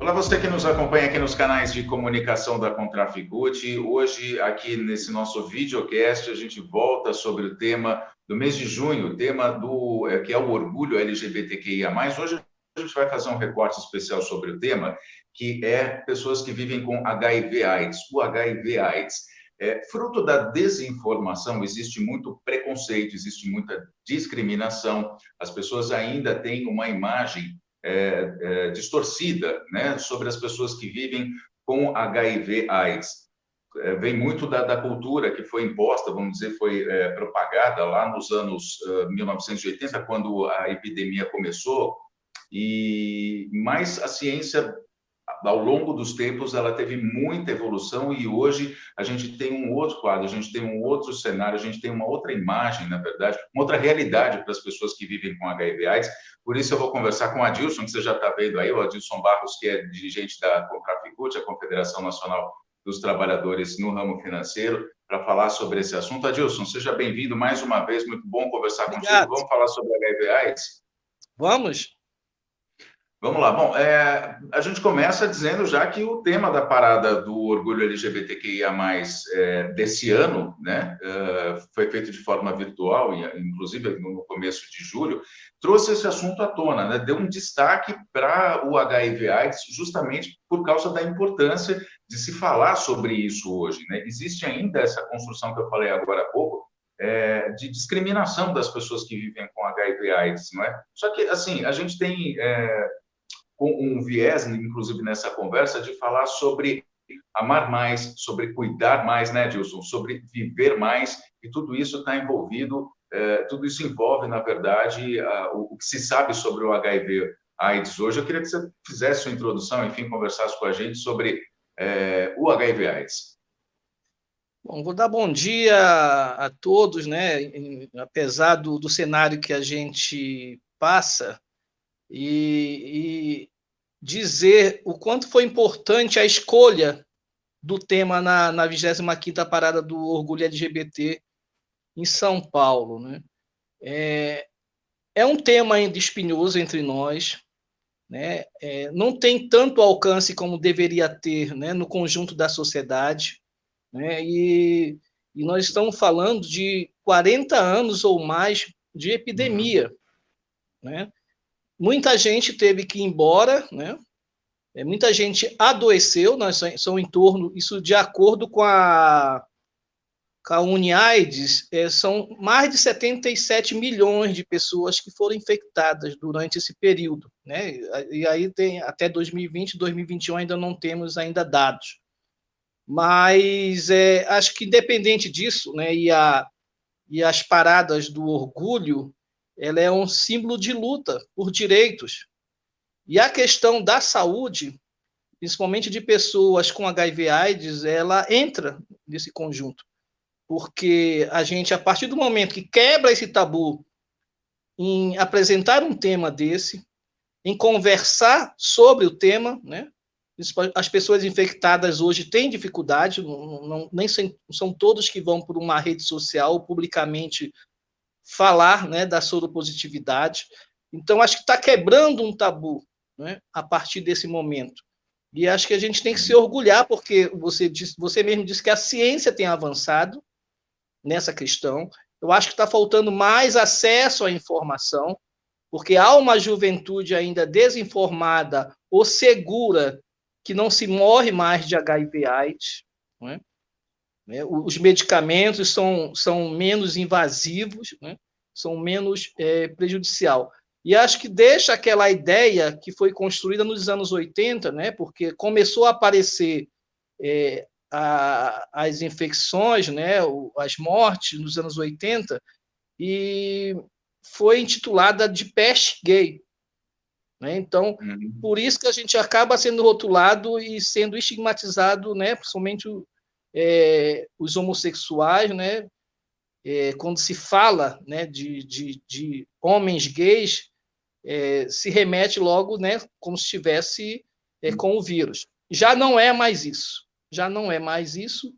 Olá, você que nos acompanha aqui nos canais de comunicação da Contraficute. Hoje, aqui nesse nosso videocast, a gente volta sobre o tema do mês de junho, o tema que é o orgulho LGBTQIA+. Hoje a gente vai fazer um recorte especial sobre o tema, que é pessoas que vivem com HIV/AIDS. O HIV/AIDS fruto da desinformação, existe muito preconceito, existe muita discriminação. As pessoas ainda têm uma imagem distorcida, né, sobre as pessoas que vivem com HIV/AIDS. Vem muito da cultura que foi imposta, vamos dizer, foi propagada lá nos anos 1980, quando a epidemia começou, mas a ciência, ao longo dos tempos, ela teve muita evolução e hoje a gente tem um outro quadro, a gente tem um outro cenário, a gente tem uma outra imagem, na verdade, uma outra realidade para as pessoas que vivem com HIV/AIDS. Por isso eu vou conversar com o Adilson, que você já está vendo aí, o Adilson Barros, que é dirigente da Contraficute, a Confederação Nacional dos Trabalhadores no Ramo Financeiro, para falar sobre esse assunto. Adilson, seja bem-vindo mais uma vez, muito bom conversar contigo. Vamos falar sobre HIV/AIDS? Vamos? Vamos lá. Bom, a gente começa dizendo já que o tema da parada do orgulho LGBTQIA+, desse ano, né, foi feito de forma virtual, inclusive no começo de julho, trouxe esse assunto à tona, né, deu um destaque para o HIV/AIDS justamente por causa da importância de se falar sobre isso hoje, né? Existe ainda essa construção que eu falei agora há pouco, de discriminação das pessoas que vivem com HIV/AIDS, não é? Só que, assim, a gente tem com um viés, inclusive nessa conversa, de falar sobre amar mais, sobre cuidar mais, né, Dilson? Sobre viver mais, e tudo isso está envolvido, tudo isso envolve, na verdade, o que se sabe sobre o HIV/AIDS hoje. Eu queria que você fizesse sua introdução, enfim, conversasse com a gente sobre o HIV/AIDS. Bom, vou dar bom dia a todos, né? Apesar do cenário que a gente passa, e dizer o quanto foi importante a escolha do tema na 25ª Parada do Orgulho LGBT em São Paulo, né? É um tema ainda espinhoso entre nós, né? Não tem tanto alcance como deveria ter, né, no conjunto da sociedade, né? E nós estamos falando de 40 anos ou mais de epidemia, né? Muita gente teve que ir embora, né? Muita gente adoeceu, nós são em torno, isso de acordo com a Uniaides, são mais de 77 milhões de pessoas que foram infectadas durante esse período, né? E aí tem até 2020, 2021 ainda não temos ainda dados. Mas acho que independente disso, né, e as paradas do orgulho, ela é um símbolo de luta por direitos. E a questão da saúde, principalmente de pessoas com HIV/AIDS, ela entra nesse conjunto. Porque a gente, a partir do momento que quebra esse tabu em apresentar um tema desse, em conversar sobre o tema, né? As pessoas infectadas hoje têm dificuldade, nem são todos que vão por uma rede social publicamente falar, né, da soropositividade. Então, acho que está quebrando um tabu, né, a partir desse momento. E acho que a gente tem que se orgulhar, porque você mesmo disse que a ciência tem avançado nessa questão. Eu acho que está faltando mais acesso à informação, porque há uma juventude ainda desinformada ou segura que não se morre mais de HIV/AIDS, né? Os medicamentos são menos invasivos, né? São menos prejudicial. E acho que deixa aquela ideia que foi construída nos anos 80, né? Porque começou a aparecer as infecções, né? As mortes nos anos 80, e foi intitulada de peste gay. Né? Então, por isso que a gente acaba sendo rotulado e sendo estigmatizado, né? Principalmente os homossexuais, né? Quando se fala, né, de homens gays, se remete logo, né, como se estivesse com o vírus. Já não é mais isso. Já não é mais isso.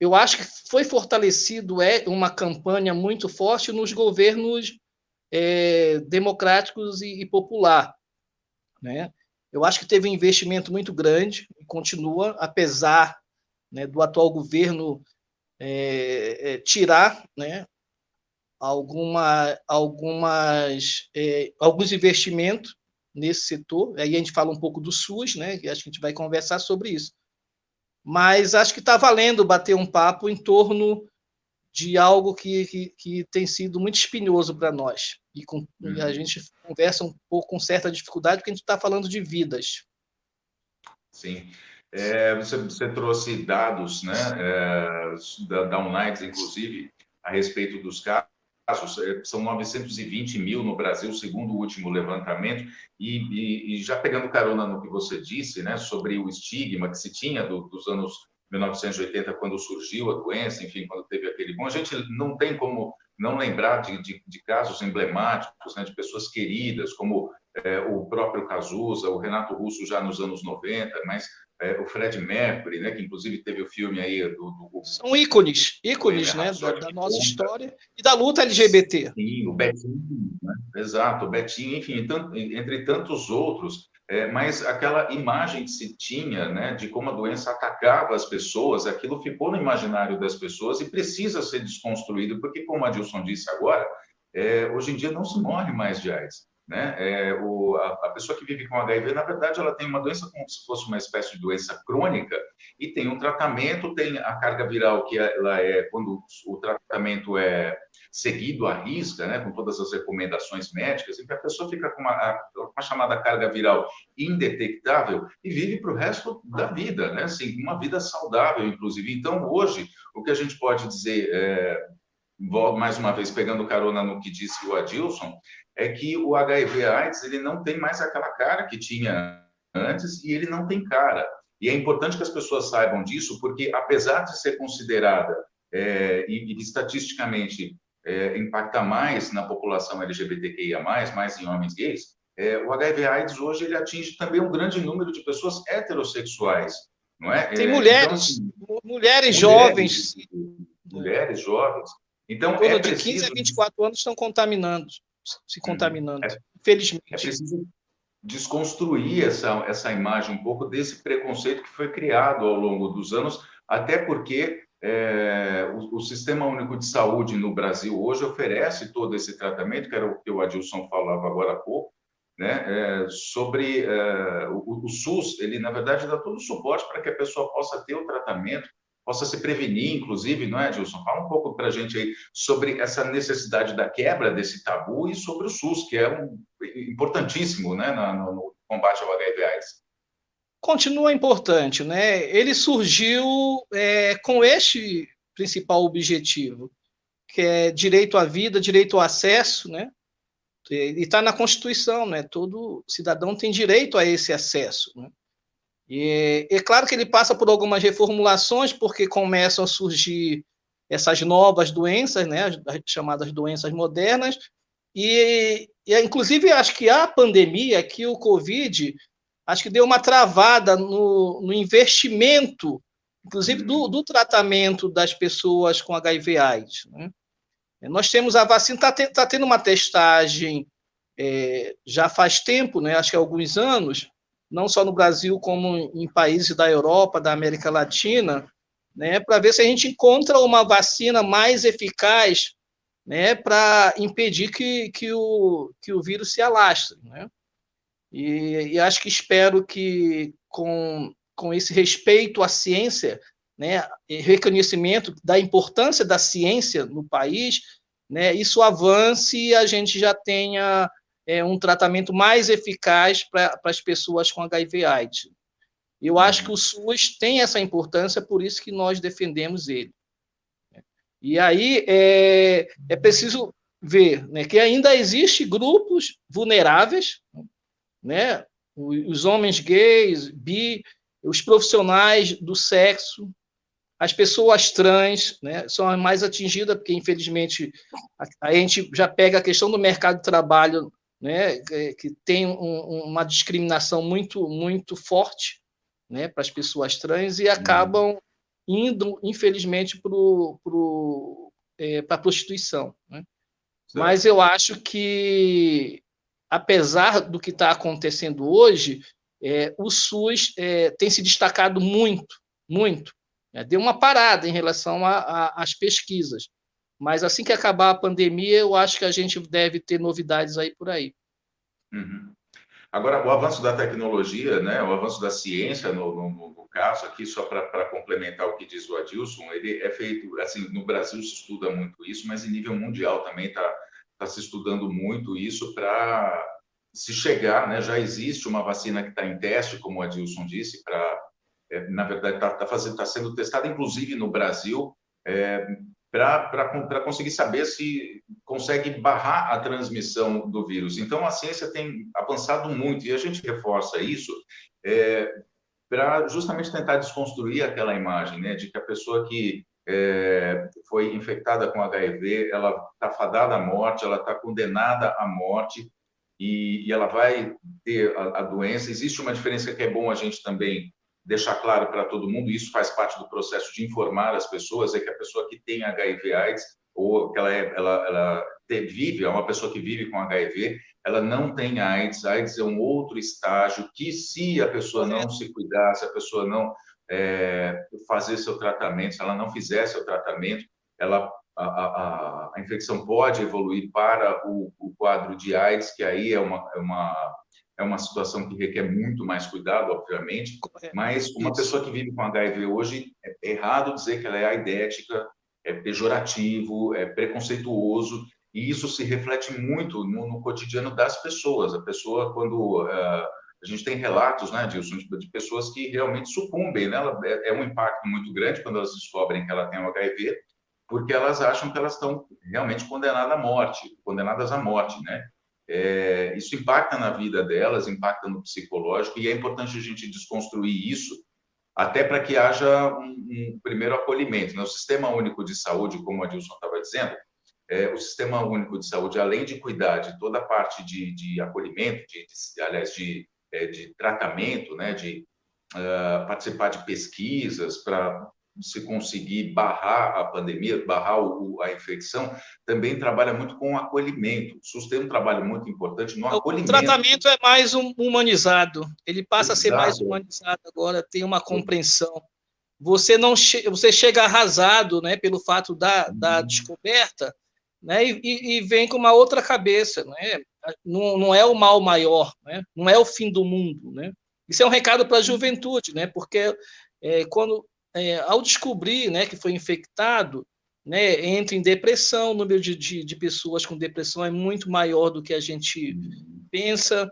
Eu acho que foi fortalecido uma campanha muito forte nos governos democráticos e popular, né? eu acho que teve um investimento muito grande e continua, apesar, né, do atual governo tirar, né, alguns investimentos nesse setor. Aí a gente fala um pouco do SUS, né, que acho que a gente vai conversar sobre isso. Mas acho que está valendo bater um papo em torno de algo que tem sido muito espinhoso para nós. E a gente conversa um pouco com certa dificuldade, porque a gente está falando de vidas. Sim. Você trouxe dados, né, da United, inclusive, a respeito dos casos. São 920 mil no Brasil, segundo o último levantamento, e já pegando carona no que você disse, né, sobre o estigma que se tinha dos anos 1980, quando surgiu a doença, enfim, quando teve aquele... Bom, a gente não tem como não lembrar de casos emblemáticos, né, de pessoas queridas, como o próprio Cazuza, o Renato Russo já nos anos 90, mas o Fred Mercury, né, que inclusive teve o filme aí São ícones, né, da nossa história e da luta LGBT. Sim, o Betinho, né? Exato, o Betinho, enfim, entre tantos outros, mas aquela imagem que se tinha, né, de como a doença atacava as pessoas, aquilo ficou no imaginário das pessoas e precisa ser desconstruído, porque, como a Adilson disse agora, hoje em dia não se morre mais de AIDS. Né? A pessoa que vive com HIV, na verdade, ela tem uma doença como se fosse uma espécie de doença crônica e tem um tratamento, tem a carga viral que ela quando o tratamento é seguido à risca, né, com todas as recomendações médicas, e que a pessoa fica com uma chamada carga viral indetectável e vive para o resto da vida, né? Assim, uma vida saudável, inclusive. Então, hoje, o que a gente pode dizer, mais uma vez pegando carona no que disse o Adilson, é que o HIV/AIDS ele não tem mais aquela cara que tinha antes e ele não tem cara. E é importante que as pessoas saibam disso, porque apesar de ser considerada e estatisticamente impacta mais na população LGBTQIA+, mais em homens gays, o HIV/AIDS hoje ele atinge também um grande número de pessoas heterossexuais, não é? Tem mulheres, então, mulheres jovens. Mulheres jovens. Então, em torno de 15 a 24 anos estão se contaminando, infelizmente. É preciso desconstruir essa imagem um pouco desse preconceito que foi criado ao longo dos anos, até porque o Sistema Único de Saúde no Brasil hoje oferece todo esse tratamento, que era o que o Adilson falava agora há pouco, né, sobre o SUS, ele, na verdade, dá todo o suporte para que a pessoa possa ter o tratamento, possa se prevenir, inclusive, não é, Adilson? Fala um pouco para a gente aí sobre essa necessidade da quebra desse tabu e sobre o SUS, que é importantíssimo, né, no combate ao HIV/AIDS. Continua importante, né? Ele surgiu com este principal objetivo, que é direito à vida, direito ao acesso, né? E está na Constituição, né? Todo cidadão tem direito a esse acesso, né? E é claro que ele passa por algumas reformulações, porque começam a surgir essas novas doenças, né? As chamadas doenças modernas, e inclusive acho que a pandemia, que o Covid, acho que deu uma travada no investimento, inclusive do tratamento das pessoas com HIV/AIDS, né? Nós temos a vacina, está tendo uma testagem já faz tempo, né? Acho que há alguns anos, não só no Brasil, como em países da Europa, da América Latina, né? Para ver se a gente encontra uma vacina mais eficaz, né? Para impedir que o vírus se alastre, né? E acho que espero que com esse respeito à ciência, né, reconhecimento da importância da ciência no país, né, isso avance e a gente já tenha um tratamento mais eficaz para as pessoas com HIV/AIDS. Eu acho que o SUS tem essa importância, por isso que nós defendemos ele. E aí é preciso ver, né, que ainda existem grupos vulneráveis, né? Os homens gays, bi, os profissionais do sexo, as pessoas trans, né, são as mais atingidas, porque, infelizmente, a gente já pega a questão do mercado de trabalho, né, que tem uma discriminação muito, muito forte, né, para as pessoas trans e acabam indo, infelizmente, para a prostituição, né? Mas eu acho que, apesar do que está acontecendo hoje, o SUS tem se destacado muito, muito. Deu uma parada em relação às pesquisas. Mas assim que acabar a pandemia, eu acho que a gente deve ter novidades aí por aí. Uhum. Agora, o avanço da tecnologia, né, o avanço da ciência, no caso aqui, só para complementar o que diz o Adilson, ele é feito, assim, no Brasil se estuda muito isso, mas em nível mundial também está se estudando muito isso para se chegar, né, já existe uma vacina que está em teste, como o Adilson disse, na verdade, está sendo testada, inclusive no Brasil, para conseguir saber se consegue barrar a transmissão do vírus. Então, a ciência tem avançado muito, e a gente reforça isso para justamente tentar desconstruir aquela imagem, né, de que a pessoa que foi infectada com HIV, ela está fadada à morte, ela está condenada à morte, e ela vai ter a doença. Existe uma diferença que é bom a gente também deixar claro para todo mundo, e isso faz parte do processo de informar as pessoas, é que a pessoa que tem HIV/AIDS, ou que ela vive, é uma pessoa que vive com HIV, ela não tem AIDS. AIDS é um outro estágio que, se a pessoa não se cuidar, se a pessoa não fazer seu tratamento, se ela não fizer seu tratamento, a infecção pode evoluir para o quadro de AIDS, que aí é uma situação que requer muito mais cuidado, obviamente, mas uma pessoa que vive com HIV hoje, é errado dizer que ela é aidética, é pejorativo, é preconceituoso, e isso se reflete muito no cotidiano das pessoas. A pessoa, quando a gente tem relatos, né, de pessoas que realmente sucumbem, né? É um impacto muito grande quando elas descobrem que ela tem o HIV, porque elas acham que elas estão realmente condenadas à morte, né? Isso impacta na vida delas, impacta no psicológico, e é importante a gente desconstruir isso, até para que haja um primeiro acolhimento, né? O Sistema Único de Saúde, como a Adilson estava dizendo, o Sistema Único de Saúde, além de cuidar de toda a parte de acolhimento, aliás, de tratamento, né? De participar de pesquisas para se conseguir barrar a pandemia, barrar a infecção, também trabalha muito com o acolhimento. O SUS tem um trabalho muito importante no acolhimento. O tratamento é mais humanizado, ele passa a ser mais humanizado agora, tem uma compreensão. Você você chega arrasado, né, pelo fato da descoberta, né, e vem com uma outra cabeça, né? Não é o mal maior, né? Não é o fim do mundo, né? Isso é um recado para a juventude, né? Porque ao descobrir, né, que foi infectado, né, entra em depressão. O número de pessoas com depressão é muito maior do que a gente pensa.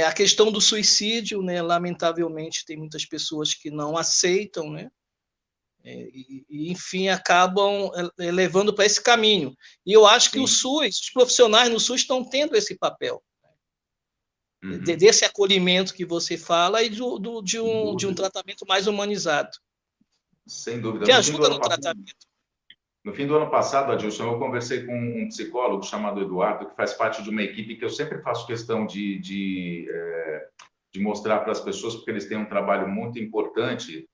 A questão do suicídio, né, lamentavelmente, tem muitas pessoas que não aceitam, né? Enfim, acabam levando para esse caminho. E eu acho que o SUS, os profissionais no SUS estão tendo esse papel. Desse acolhimento que você fala e de um tratamento mais humanizado. Sem dúvida. Que ajuda no tratamento. No fim do ano passado, Adilson, eu conversei com um psicólogo chamado Eduardo, que faz parte de uma equipe que eu sempre faço questão de mostrar para as pessoas, porque eles têm um trabalho muito importante,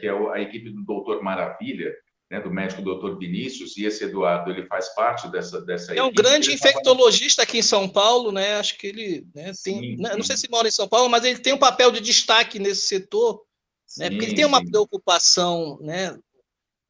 que é a equipe do Doutor Maravilha, né, do médico Dr. Vinícius, e esse Eduardo, ele faz parte dessa equipe. É um grande infectologista aqui em São Paulo, né? Acho que ele tem, não sei se mora em São Paulo, mas ele tem um papel de destaque nesse setor, né? Porque ele tem uma preocupação, né,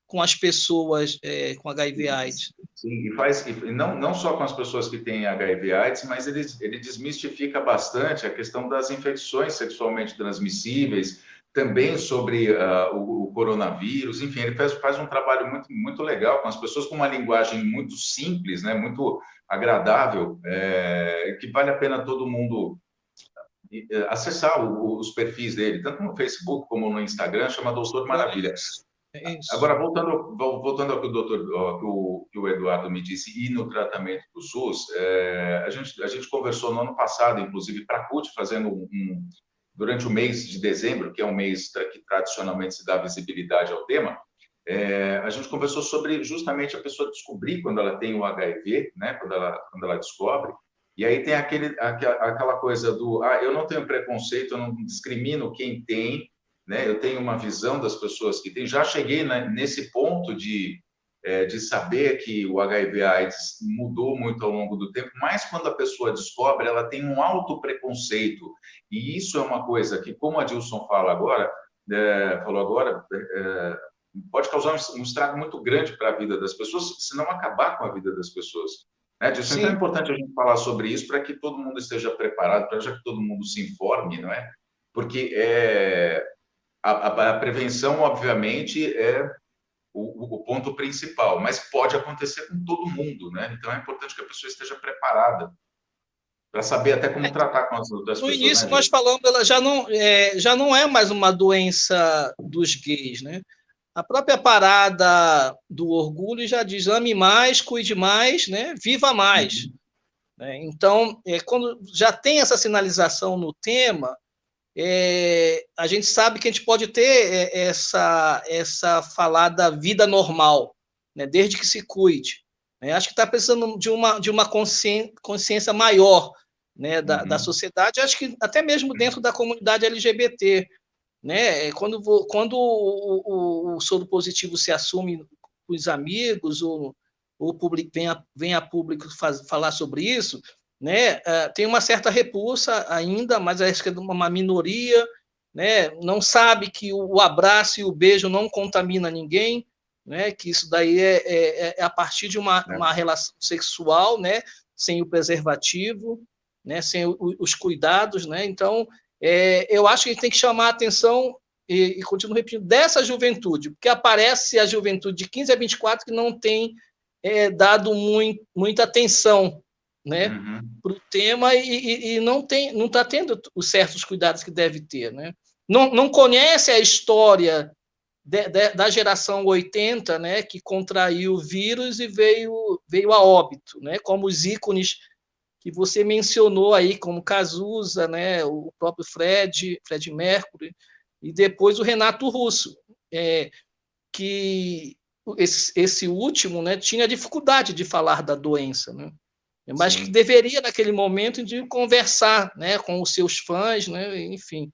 com as pessoas com HIV/AIDS. Sim, e não só com as pessoas que têm HIV/AIDS, mas ele desmistifica bastante a questão das infecções sexualmente transmissíveis, também sobre o coronavírus. Enfim, ele faz um trabalho muito, muito legal com as pessoas, com uma linguagem muito simples, né, muito agradável, que vale a pena todo mundo acessar os perfis dele, tanto no Facebook como no Instagram, chama Doutor Maravilha. Agora, voltando ao que o Eduardo me disse, e no tratamento do SUS, a gente conversou no ano passado, inclusive, para a CUT, fazendo durante o mês de dezembro, que é um mês que tradicionalmente se dá visibilidade ao tema, a gente conversou sobre justamente a pessoa descobrir quando ela tem o HIV, né, quando ela descobre, e aí tem aquela coisa do, eu não tenho preconceito, eu não discrimino quem tem, né, eu tenho uma visão das pessoas que têm. Já cheguei nesse ponto de de saber que o HIV/AIDS mudou muito ao longo do tempo, mas quando a pessoa descobre, ela tem um alto preconceito. E isso é uma coisa que, como a Dilson falou agora, pode causar um estrago muito grande para a vida das pessoas, se não acabar com a vida das pessoas. Né, Dilson? Então é importante a gente falar sobre isso para que todo mundo esteja preparado, para que todo mundo se informe, não é? Porque a prevenção, obviamente, é o ponto principal, mas pode acontecer com todo mundo, né? Então é importante que a pessoa esteja preparada para saber até como tratar com as outras pessoas. No início, né, nós falamos, ela já não é mais uma doença dos gays, né? A própria parada do orgulho já diz: ame mais, cuide mais, né? Viva mais. Né? Então, quando já tem essa sinalização no tema, a gente sabe que a gente pode ter essa falada vida normal, né? Desde que se cuide. Né? Acho que está precisando de uma consciência maior, né? da sociedade, acho que até mesmo dentro da comunidade LGBT. Né? Quando o soro positivo se assume com os amigos, ou vem a público falar sobre isso, né? Tem uma certa repulsa ainda, mas acho que é uma minoria, né? Não sabe que o abraço e o beijo não contamina ninguém, né? Que isso daí é a partir de uma relação sexual, né? Sem o preservativo, né? Sem os cuidados, né? Então, eu acho que a gente tem que chamar a atenção, e continuo repetindo, dessa juventude, porque aparece a juventude de 15 a 24 que não tem dado muita atenção, né, para o tema, e não está tendo os certos cuidados que deve ter. Né? Não conhece a história da geração 80, né, que contraiu o vírus e veio a óbito, né, como os ícones que você mencionou aí, como Cazuza, né, o próprio Fred Mercury, e depois o Renato Russo, que esse último, né, tinha dificuldade de falar da doença, né, mas que deveria, naquele momento, de conversar, né, com os seus fãs, né, enfim.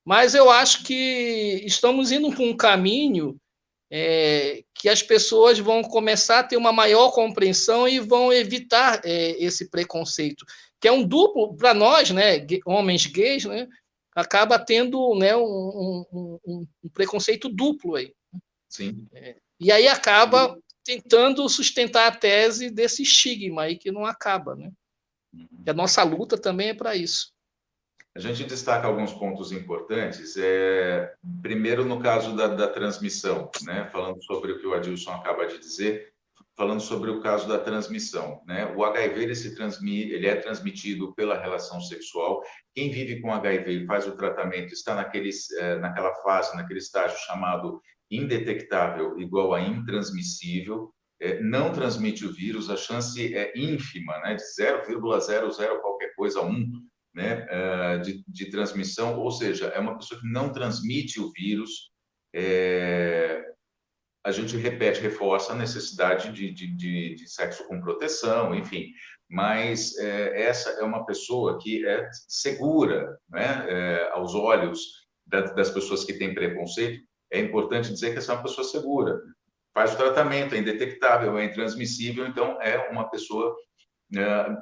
Mas eu acho que estamos indo por um caminho que as pessoas vão começar a ter uma maior compreensão e vão evitar esse preconceito, que é um duplo para nós, né, homens gays, né, acaba tendo, né, um preconceito duplo aí. Sim. E aí acaba tentando sustentar a tese desse estigma aí que não acaba, né? E a nossa luta também é para isso. A gente destaca alguns pontos importantes. Primeiro, no caso da transmissão, né? Falando sobre o que o Adilson acaba de dizer, falando sobre o caso da transmissão, né? O HIV ele é transmitido pela relação sexual. Quem vive com HIV e faz o tratamento está naquela fase, naquele estágio chamado indetectável igual a intransmissível. Não transmite o vírus, a chance é ínfima, né? De 0,00 qualquer coisa, 1. Né, de transmissão, ou seja, é uma pessoa que não transmite o vírus. A gente reforça a necessidade de sexo com proteção, enfim, mas essa é uma pessoa que é segura, né, aos olhos das pessoas que têm preconceito. É importante dizer que essa é uma pessoa segura, faz o tratamento, é indetectável, é intransmissível, então é uma pessoa,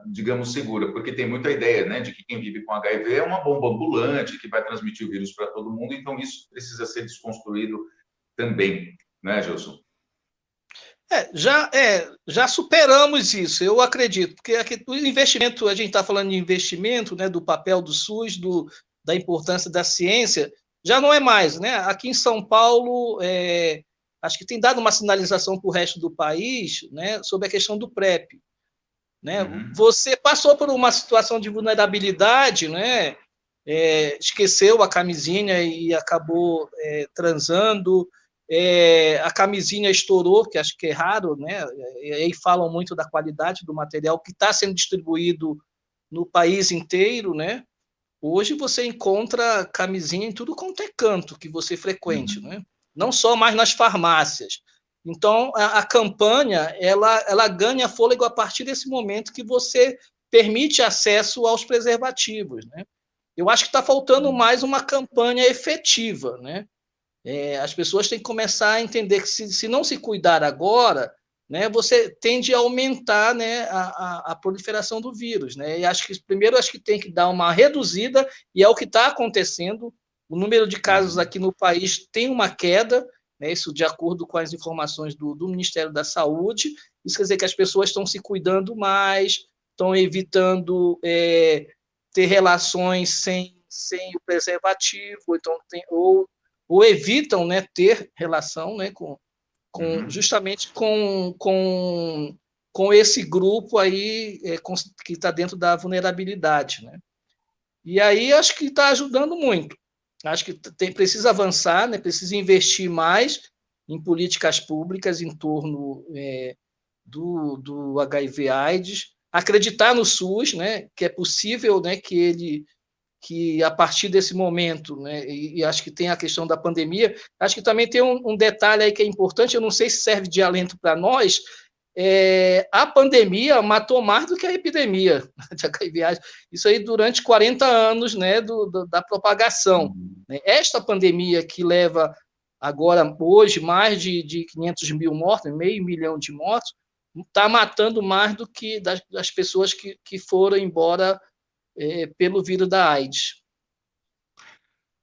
digamos, segura, porque tem muita ideia, né, de que quem vive com HIV é uma bomba ambulante que vai transmitir o vírus para todo mundo, então isso precisa ser desconstruído também, né, Gilson? Já superamos isso, eu acredito, porque aqui, o investimento, a gente está falando de investimento, né, do papel do SUS, da importância da ciência, já não é mais, né? Aqui em São Paulo, acho que tem dado uma sinalização para o resto do país, né, sobre a questão do PrEP. Né? Você passou por uma situação de vulnerabilidade, né? Esqueceu a camisinha e acabou transando, a camisinha estourou, que acho que é raro, né? E aí falam muito da qualidade do material que está sendo distribuído no país inteiro, né? Hoje você encontra camisinha em tudo quanto é canto que você frequente, né? Não só mais nas farmácias. Então, a campanha ela ganha fôlego a partir desse momento que você permite acesso aos preservativos. Né? Eu acho que está faltando mais uma campanha efetiva. Né? As pessoas têm que começar a entender que, se não se cuidar agora, né, você tende a aumentar, né, a proliferação do vírus, né? E acho que tem que dar uma reduzida, e é o que está acontecendo. O número de casos aqui no país tem uma queda, né, isso de acordo com as informações do Ministério da Saúde. Isso quer dizer que as pessoas estão se cuidando mais, estão evitando ter relações sem o preservativo, então ou evitam, né, ter relação, né, justamente com esse grupo aí que está dentro da vulnerabilidade, né? E aí acho que está ajudando muito. Acho que precisa avançar, né? Precisa investir mais em políticas públicas em torno do HIV/AIDS, acreditar no SUS, né? Que é possível, né? Que a partir desse momento, né, e acho que tem a questão da pandemia, acho que também tem um detalhe aí que é importante, eu não sei se serve de alento para nós, a pandemia matou mais do que a epidemia de HIV. Isso aí durante 40 anos, né, da propagação. Né? Esta pandemia que leva agora, hoje, mais de 500 mil mortos, meio milhão de mortos, está matando mais do que das pessoas que foram embora pelo vírus da AIDS.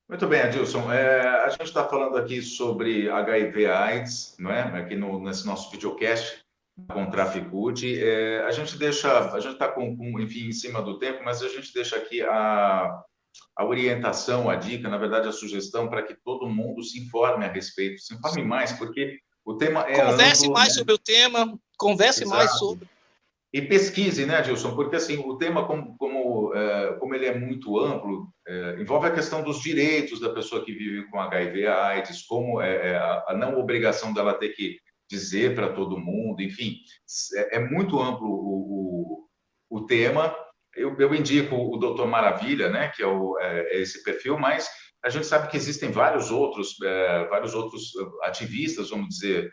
Muito bem, Adilson. A gente está falando aqui sobre HIV/AIDS, não é? Aqui nesse nosso videocast com Traficute. A gente está enfim, em cima do tempo, mas a gente deixa aqui a orientação, a dica, na verdade, a sugestão para que todo mundo se informe a respeito, se informe mais, porque o tema é converse amplo, mais né? sobre o tema, converse Exato. mais sobre. E pesquise, né, Adilson? Porque assim, o tema, como ele é muito amplo, envolve a questão dos direitos da pessoa que vive com HIV/AIDS, como a não obrigação dela ter que dizer para todo mundo, enfim, é muito amplo o tema. Eu indico o Doutor Maravilha, né, que é esse perfil, mas a gente sabe que existem vários outros ativistas, vamos dizer,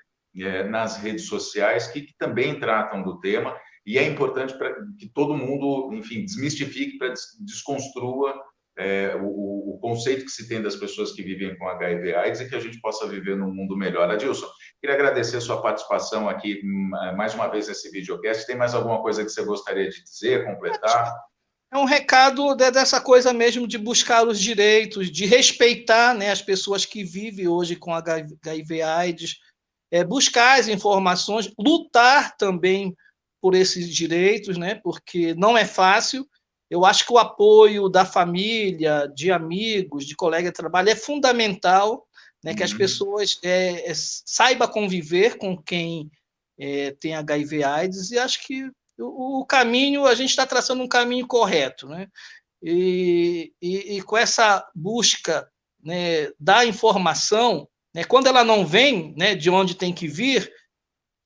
nas redes sociais que também tratam do tema. E é importante para que todo mundo, enfim, desmistifique, para desconstrua o conceito que se tem das pessoas que vivem com HIV/AIDS e que a gente possa viver num mundo melhor. Adilson, queria agradecer a sua participação aqui mais uma vez nesse videocast. Tem mais alguma coisa que você gostaria de dizer, completar? É um recado dessa coisa mesmo de buscar os direitos, de respeitar, né, as pessoas que vivem hoje com HIV/AIDS, buscar as informações, lutar também por esses direitos, né? Porque não é fácil. Eu acho que o apoio da família, de amigos, de colegas de trabalho é fundamental, né? Que as pessoas saibam conviver com quem tem HIV/AIDS, e acho que o caminho, a gente está traçando um caminho correto, né? E com essa busca, né, da informação, né, quando ela não vem, né, de onde tem que vir,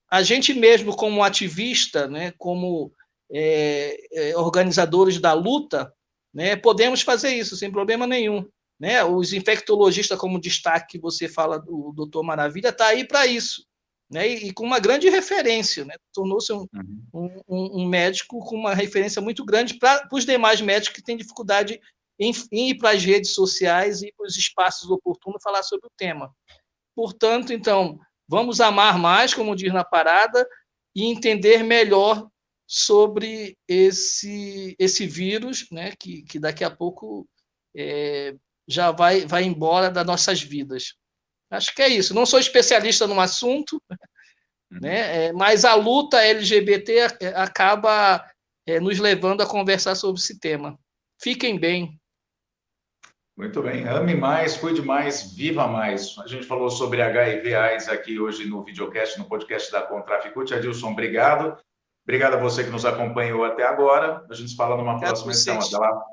a gente mesmo, como ativista, né, como organizadores da luta, né, podemos fazer isso sem problema nenhum. Né? Os infectologistas, como destaque que você fala do Doutor Maravilha, está aí para isso. Né? E com uma grande referência. Né? Tornou-se um médico com uma referência muito grande para os demais médicos que têm dificuldade em ir para as redes sociais e para os espaços oportunos falar sobre o tema. Portanto, então, vamos amar mais, como diz na parada, e entender melhor sobre esse vírus, né, que daqui a pouco já vai embora das nossas vidas. Acho que é isso. Não sou especialista no assunto, né, mas a luta LGBT acaba nos levando a conversar sobre esse tema. Fiquem bem. Muito bem. Ame mais, cuide mais, viva mais. A gente falou sobre HIV/AIDS aqui hoje no videocast, no podcast da Contraficute. Adilson, obrigado. Obrigado a você que nos acompanhou até agora. A gente se fala numa próxima edição. Até lá.